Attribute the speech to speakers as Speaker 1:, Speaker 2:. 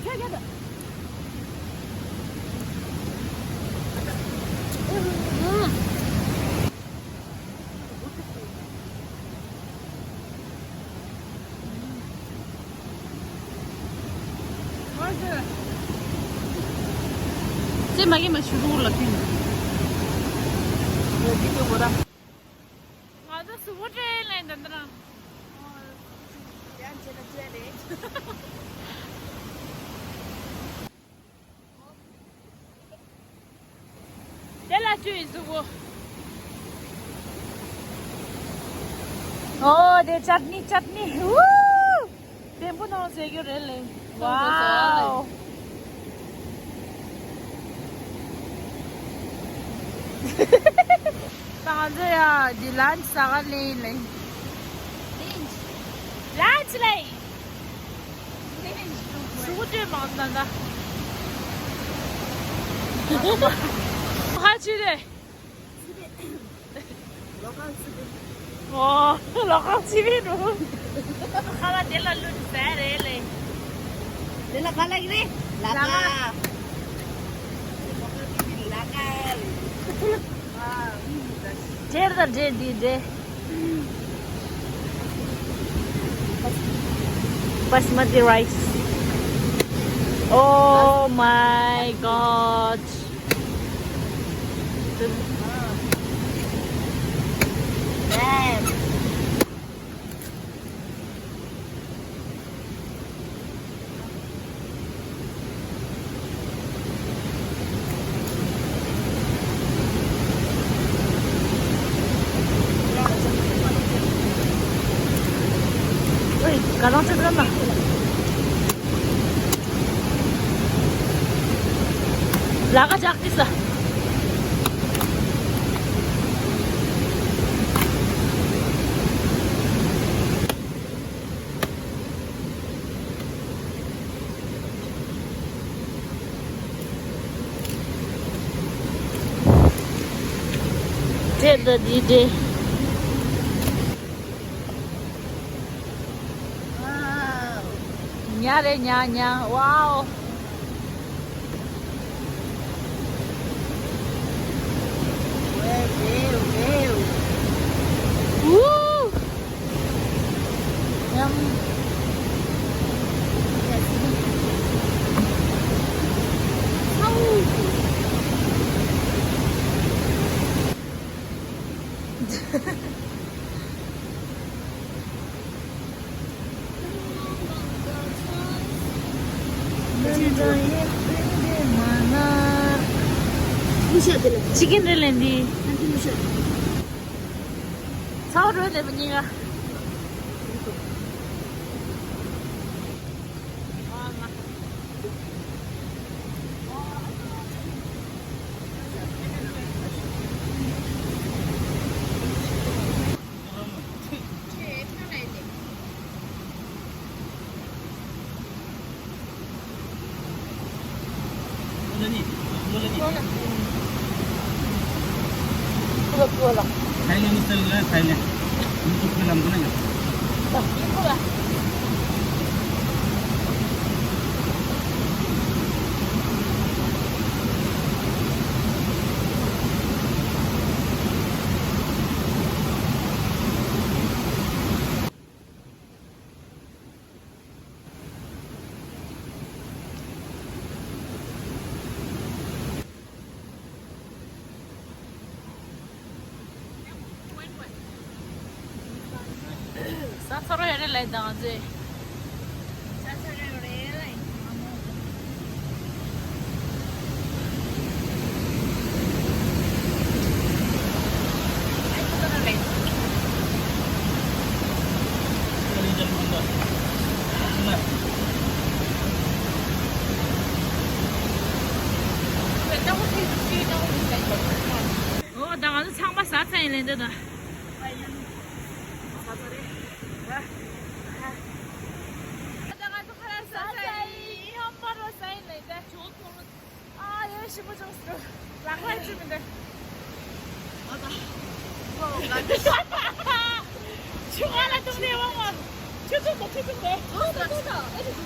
Speaker 1: 저기다.
Speaker 2: 쌤하게만 슈로 올라피네.
Speaker 1: 여기보다.
Speaker 2: 맞아, 수고제일 했는데랑. Della tu sugo. Oh, the chutney. Woo! Tempo no se yo rele. Wow. Takanya di lunch sa lele. Lunch lay. Sugo je maganda. 하지래. 와, local 집이로. 하나 델라 룬 세레레.
Speaker 1: Dela kala gini. Laka. Laka.
Speaker 2: 제르다 제디제. Basmati rice. Oh my god.
Speaker 1: Damn.
Speaker 2: Uy, kadang sa drama. Laka jaktis ah. The DJ.
Speaker 1: Wow.
Speaker 2: Nya. Wow.
Speaker 1: Meu.
Speaker 2: Woo! Yum.
Speaker 1: Musyad dila.
Speaker 2: Chicken rellendi.
Speaker 1: Nanti musyad.
Speaker 2: Sauro de bunyiga. Pula.
Speaker 3: Kayaknya misalnya kayaknya untuk film mana ya?
Speaker 2: Pula. 서로 해를 내다가지. 나가는 창마 사탕이랬는데. 열심히 줬어. 라고 해주면 돼.
Speaker 1: 맞아.
Speaker 2: 중간에 동네 왕왕. 최종 돼.
Speaker 1: 어, 나 진짜.